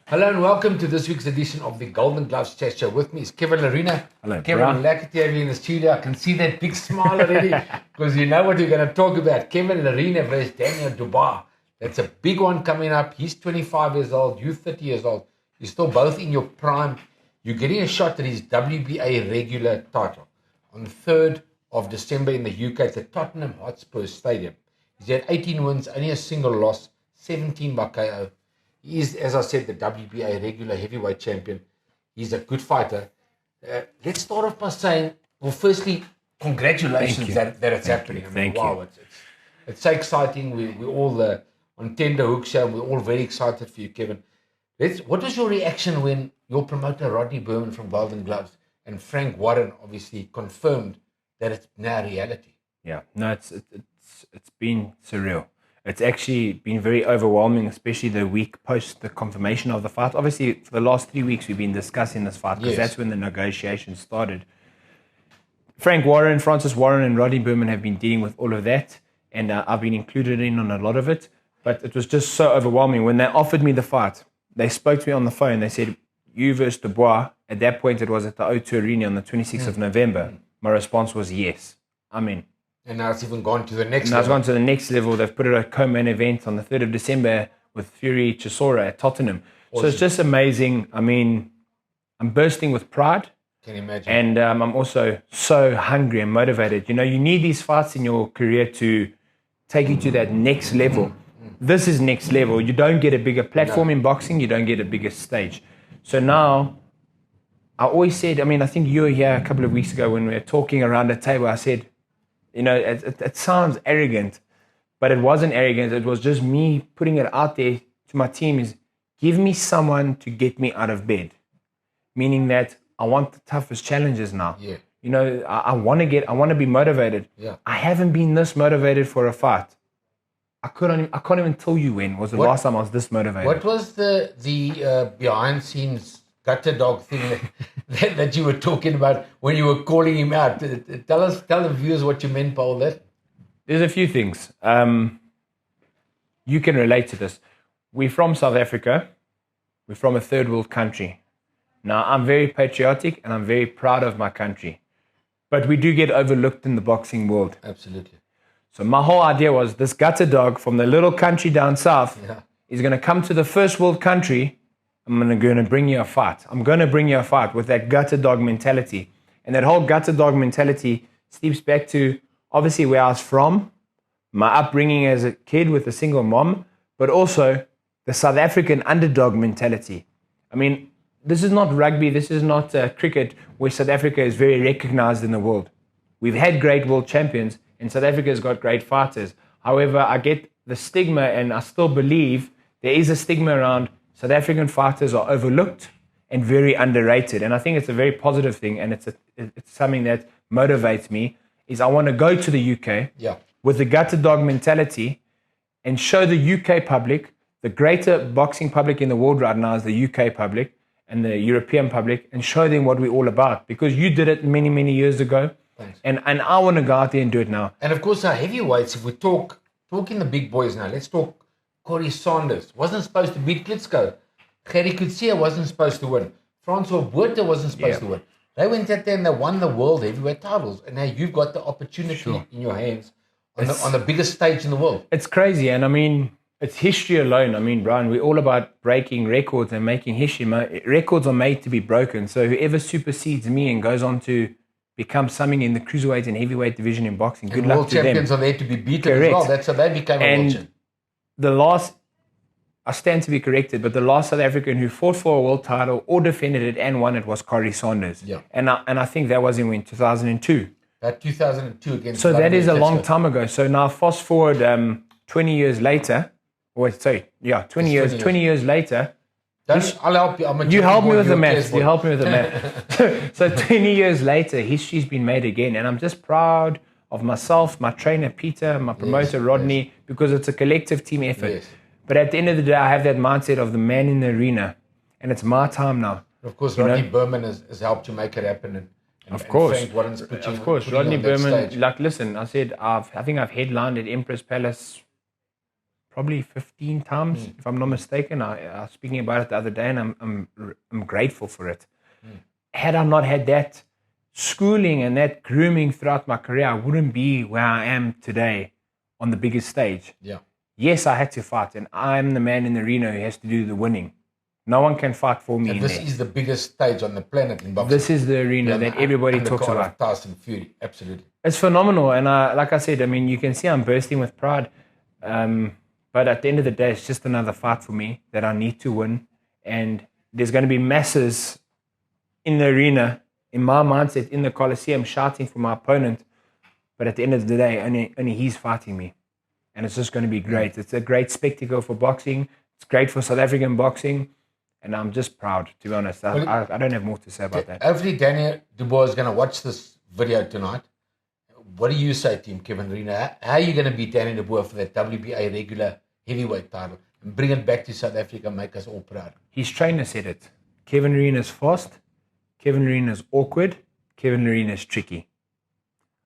Hello and welcome to this week's edition of the Golden Gloves Chat Show. With me is Kevin Lerena. Hello, Kevin, lucky to have you in the studio. I can see that big smile already because you know what we're going to talk about. Kevin Lerena versus Daniel Dubois. That's a big one coming up. He's 25 years old. You're 30 years old. You're still both in your prime. You're getting a shot at his WBA regular title on the 3rd of December in the UK at the Tottenham Hotspur Stadium. He's had 18 wins, only a single loss, 17 by KO. He is, as I said, the WBA regular heavyweight champion. He's a good fighter. Let's start off by saying, well, firstly, congratulations that it's happening. Thank you. Wow, it's so exciting. We're all on tender hooks here. We're all very excited for you, Kevin. What was your reaction when your promoter, Rodney Berman from Golden Gloves, and Frank Warren obviously confirmed that it's now reality? Yeah, no, it's been surreal. It's actually been very overwhelming, especially the week post the confirmation of the fight. Obviously, for the last 3 weeks, we've been discussing this fight because that's when the negotiations started. Frank Warren, Francis Warren, and Rodney Berman have been dealing with all of that, and I've been included in on a lot of it. But it was just so overwhelming. When they offered me the fight, they spoke to me on the phone. They said, you versus Dubois. At that point, it was at the O2 Arena on the 26th of November. My response was yes. I'm in. And now it's even gone to the next level. Now it's gone to the next level. They've put it a co-main event on the 3rd of December with Derek Chisora at Tottenham. Awesome. So it's just amazing. I mean, I'm bursting with pride. Can you imagine? And I'm also so hungry and motivated. You know, you need these fights in your career to take you to that next level. This is next level. You don't get a bigger platform in boxing. You don't get a bigger stage. So now, I always said, I mean, I think you were here a couple of weeks ago when we were talking around the table. I said, you know, it sounds arrogant, but it wasn't arrogant. It was just me putting it out there to my team is give me someone to get me out of bed. Meaning that I want the toughest challenges now. Yeah. You know, I want to be motivated. Yeah. I haven't been this motivated for a fight. I can't even tell you when was the last time I was this motivated. What was the behind scenes gutter dog thing that you were talking about when you were calling him out? Tell the viewers what you meant by all that. There's a few things. You can relate to this. We're from South Africa. We're from a third world country. Now, I'm very patriotic and I'm very proud of my country. But we do get overlooked in the boxing world. Absolutely. So my whole idea was this gutter dog from the little country down south is going to come to the first world country. I'm going to bring you a fight. I'm going to bring you a fight with that gutter dog mentality. And that whole gutter dog mentality steeps back to obviously where I was from, my upbringing as a kid with a single mom, but also the South African underdog mentality. I mean, this is not rugby. This is not cricket where South Africa is very recognized in the world. We've had great world champions and South Africa has got great fighters. However, I get the stigma and I still believe there is a stigma around South African fighters are overlooked and very underrated. And I think it's a very positive thing and it's something that motivates me is I want to go to the UK with the gutter dog mentality and show the UK public, the greater boxing public in the world right now is the UK public and the European public, and show them what we're all about. Because you did it many, many years ago. Thanks. And I want to go out there and do it now. And of course, our heavyweights, if we talking the big boys now, let's talk Corey Saunders. Wasn't supposed to beat Klitschko. Gerry Coetzee wasn't supposed to win. Francois Botha wasn't supposed to win. They went out there and they won the world heavyweight titles. And now you've got the opportunity in your hands on the biggest stage in the world. It's crazy. And I mean, it's history alone. I mean, Brian, we're all about breaking records and making history. Records are made to be broken. So whoever supersedes me and goes on to become something in the cruiserweight and heavyweight division in boxing, good luck to them. World champions are there to be beaten as well. That's how they became a world champion. The last, I stand to be corrected, but the last South African who fought for a world title or defended it and won it was Corey Saunders. Yeah. And I think that was in 2002. 2002 against. So that is a long time ago. So now fast forward 20 years later. 20 years later. I'll help you. You help me with the math. So 20 years later, history's been made again. And I'm just proud of myself, my trainer, Peter, my promoter, Rodney, because it's a collective team effort. Yes. But at the end of the day, I have that mindset of the man in the arena. And it's my time now. Of course, Rodney Berman has helped to make it happen. Of course, Rodney Berman. Like, listen, I said I think I've headlined at Empress Palace probably 15 times, if I'm not mistaken. I was speaking about it the other day, and I'm grateful for it. Had I not had that schooling and that grooming throughout my career, I wouldn't be where I am today on the biggest stage. Yeah. Yes, I had to fight, and I'm the man in the arena who has to do the winning. No one can fight for me. And this is the biggest stage on the planet in boxing. This is the arena that everybody talks about. Tyson Fury, absolutely. It's phenomenal, and like I said, I mean, you can see I'm bursting with pride. But at the end of the day, it's just another fight for me that I need to win. And there's going to be masses in the arena, in my mindset, in the Coliseum, shouting for my opponent. But at the end of the day, only he's fighting me. And it's just going to be great. It's a great spectacle for boxing. It's great for South African boxing. And I'm just proud, to be honest. I don't have more to say about that. Hopefully Daniel Dubois is going to watch this video tonight. What do you say to him, Kevin Lerena? How are you going to beat Daniel Dubois for that WBA regular heavyweight title and bring it back to South Africa and make us all proud? His trainer said it. Kevin Lerena is fast. Kevin Lerena is awkward. Kevin Lerena is tricky.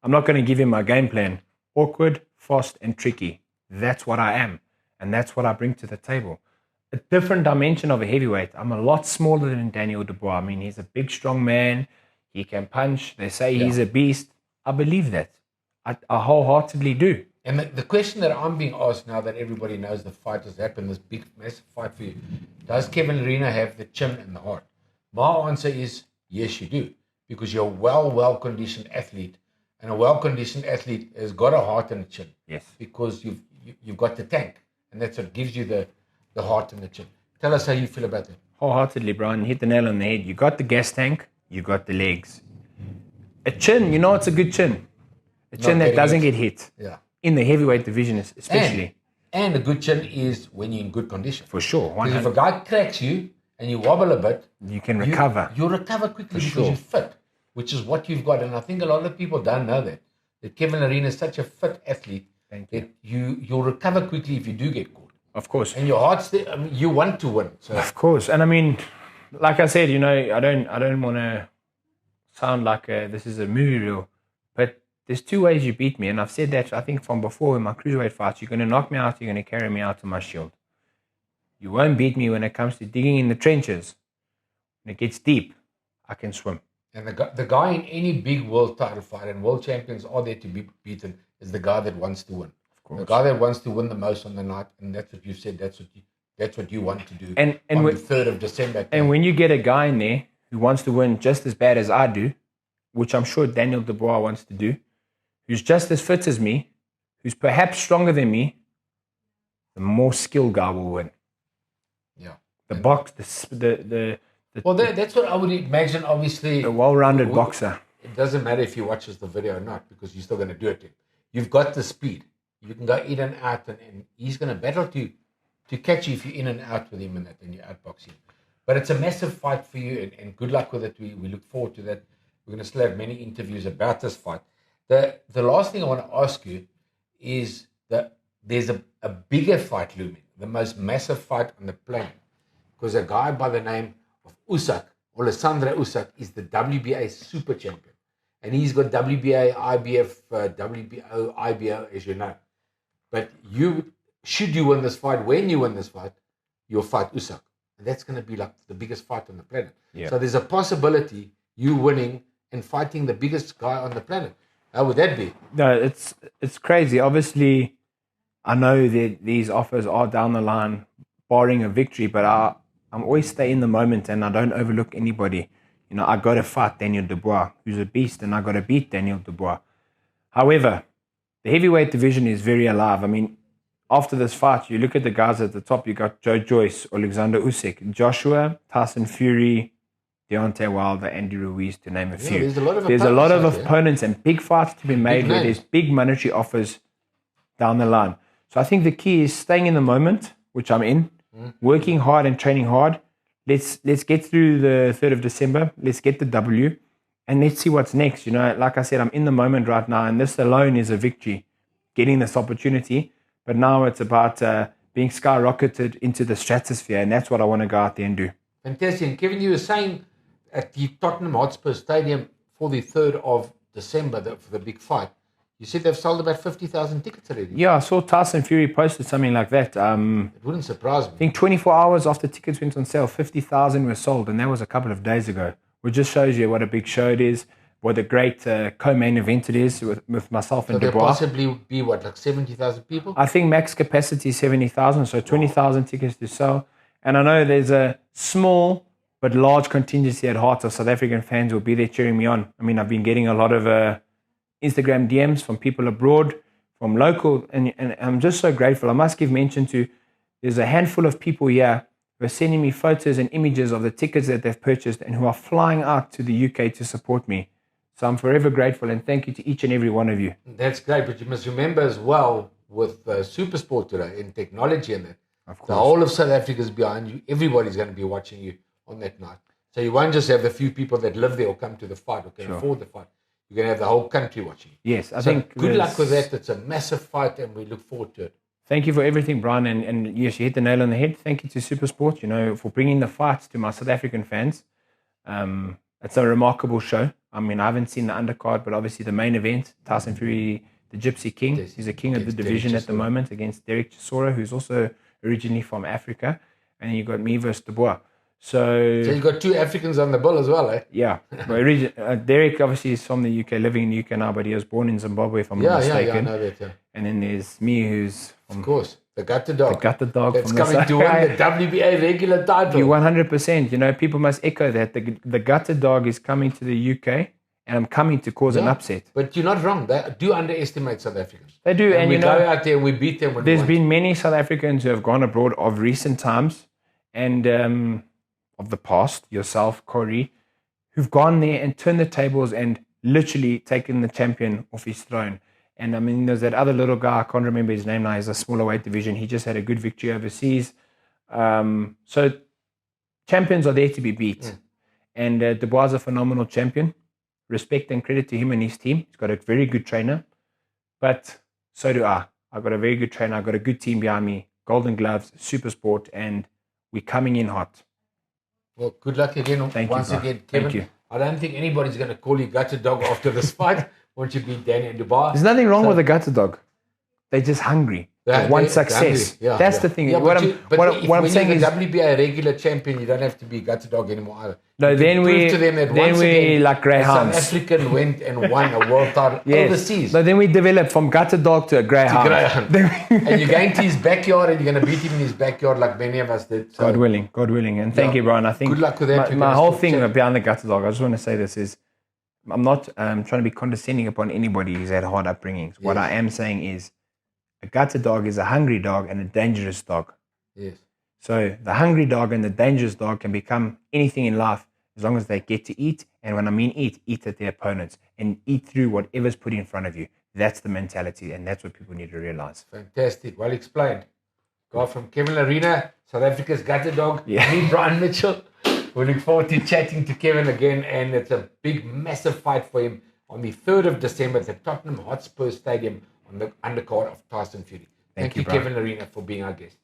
I'm not going to give him my game plan. Awkward, fast, and tricky. That's what I am. And that's what I bring to the table. A different dimension of a heavyweight. I'm a lot smaller than Daniel Dubois. I mean, he's a big, strong man. He can punch. They say he's a beast. I believe that. I wholeheartedly do. And the question that I'm being asked now that everybody knows the fight has happened, this big, massive fight for you, does Kevin Lerena have the chin and the heart? My answer is yes, you do. Because you're a well-conditioned athlete. And a well-conditioned athlete has got a heart and a chin. Yes. Because you've got the tank. And that's what gives you the heart and the chin. Tell us how you feel about that. Wholeheartedly, Brian. You hit the nail on the head. You got the gas tank. You got the legs. A chin, you know, it's a good chin. A chin that doesn't get hit. Yeah. In the heavyweight division, especially. And a good chin is when you're in good condition. For sure. Because if a guy cracks you and you wobble a bit, you can recover. You'll recover quickly because you're fit, which is what you've got. And I think a lot of people don't know that Kevin Lerena is such a fit athlete that you'll recover quickly if you do get caught. Of course. And your heart's there. I mean, you want to win. So. Of course. And I mean, like I said, you know, I don't want to sound like this is a movie reel, but there's two ways you beat me. And I've said that, I think, from before in my cruiserweight fights. You're going to knock me out. You're going to carry me out to my shield. You won't beat me when it comes to digging in the trenches. When it gets deep, I can swim. And the guy in any big world title fight, and world champions are there to be beaten, is the guy that wants to win. The guy that wants to win the most on the night, and that's what you said. That's what you want to do. And on the 3rd of December. And when you get a guy in there who wants to win just as bad as I do, which I'm sure Daniel Dubois wants to do, who's just as fit as me, who's perhaps stronger than me, the more skilled guy will win. Yeah. Well, that's what I would imagine. Obviously, a well-rounded boxer. It doesn't matter if he watches the video or not, because you're still going to do it to him. You've got the speed. You can go in and out, and he's going to battle to catch you if you're in and out with him and you outbox him. But it's a massive fight for you, and good luck with it. We look forward to that. We're going to still have many interviews about this fight. The last thing I want to ask you is that there's a bigger fight looming, the most massive fight on the planet, because a guy by the name of Alessandro Usyk, is the WBA super champion. And he's got WBA, IBF, WBO, IBO, as you know. But should you win this fight, when you win this fight, you'll fight Usyk. And that's going to be like the biggest fight on the planet. Yeah. So there's a possibility you winning and fighting the biggest guy on the planet. How would that be? No, it's crazy. Obviously, I know that these offers are down the line, barring a victory, but I'm always stay in the moment and I don't overlook anybody. You know, I got to fight Daniel Dubois, who's a beast, and I got to beat Daniel Dubois. However, the heavyweight division is very alive. I mean, after this fight, you look at the guys at the top. You got Joe Joyce, Alexander Usyk, Joshua, Tyson Fury, Deontay Wilder, Andy Ruiz, to name a few. There's a lot of opponents and big fights to be made where there's big monetary offers down the line. So I think the key is staying in the moment, which I'm in, working hard and training hard. Let's get through the 3rd of December. Let's get the W, and let's see what's next. You know, like I said, I'm in the moment right now, and this alone is a victory, getting this opportunity. But now it's about being skyrocketed into the stratosphere, and that's what I want to go out there and do. Fantastic. And Kevin, you were saying at the Tottenham Hotspur Stadium for the 3rd of December, for the big fight, You said they've sold about 50,000 tickets already. Yeah, I saw Tyson Fury posted something like that. It wouldn't surprise me. I think 24 hours after tickets went on sale, 50,000 were sold, and that was a couple of days ago. Which just shows you what a big show it is, what a great co-main event it is with myself and So there Dubois. possibly would be, what, like 70,000 people? I think max capacity is 70,000, so 20,000 tickets to sell. And I know there's a small but large contingency at heart of South African fans who will be there cheering me on. I mean, I've been getting a lot of Instagram DMs from people abroad, from local, and I'm just so grateful. I must give mention to, there's a handful of people here who are sending me photos and images of the tickets that they've purchased and who are flying out to the UK to support me. So I'm forever grateful, and thank you to each and every one of you. That's great, but you must remember as well with Supersport today and technology and that, Of course. the whole of South Africa is behind you. Everybody's going to be watching you on that night. So you won't just have the few people that live there or come to the fight or can afford the fight. You're going to have the whole country watching you. Yes, I So think good luck with that. It's a massive fight and we look forward to it. Thank you for everything, Brian. And yes, you hit the nail on the head. Thank you to Supersport, for bringing the fights to my South African fans. It's a remarkable show. I mean, I haven't seen the undercard, but obviously the main event, Tyson Fury, the Gypsy King. Yes, He's a king of the against division Derek at the Chisora. moment against Derek Chisora, who's also originally from Africa. And then you got me versus Dubois. So you've got two Africans on the bill as well, eh? Yeah. Derek obviously is from the UK, living in the UK now, but he was born in Zimbabwe, if I'm not Yeah, mistaken. I know that. Yeah. And then there's me, who's from Of course, the gutter dog. Gutter Dog. That's from coming to win the WBA regular title. You 100%. People must echo that. The Gutter Dog is coming to the UK, and I'm coming to cause an upset. But you're not wrong. They do underestimate South Africans. They do, and we go out there and we beat them. When there's we want been many South Africans who have gone abroad of recent times, and of the past, yourself, Corey, who've gone there and turned the tables and literally taken the champion off his throne. And I mean, there's that other little guy, I can't remember his name now, he's a smaller weight division. He just had a good victory overseas. So champions are there to be beat. And Dubois is a phenomenal champion. Respect and credit to him and his team. He's got a very good trainer. But so do I. I've got a very good trainer. I've got a good team behind me. Golden Gloves, Supersport, and we're coming in hot. Well, good luck again. Once again, Kevin. Thank you. I don't think anybody's going to call you Gutter Dog after this fight. Once you beat Daniel Dubois. There's nothing wrong with a Gutter Dog. They're just hungry. They want success. That's the thing. Yeah, what I'm saying is, when you're the WBA regular champion, you don't have to be Gutter Dog anymore either. No, then we like greyhounds. South African went and won a world title overseas. But then we developed from Gutter Dog to a greyhound. And you're going to his backyard and you're going to beat him in his backyard like many of us did. So. God willing. And thank you, Brian. I think good luck with that. My whole thing behind the Gutter Dog, I just want to say this is, I'm not trying to be condescending upon anybody who's had hard upbringings. What I am saying is, a Gutter Dog is a hungry dog and a dangerous dog. Yes. So the hungry dog and the dangerous dog can become anything in life as long as they get to eat. And when I mean eat at their opponents and eat through whatever's put in front of you. That's the mentality, and that's what people need to realize. Fantastic. Well explained. Guy from Kevin Lerena, South Africa's Gutter Dog. Yeah. Me, Brian Mitchell. We look forward to chatting to Kevin again, and it's a big, massive fight for him on the 3rd of December at the Tottenham Hotspur Stadium on the undercard of Tyson Fury. Thank you, Kevin Lerena, for being our guest.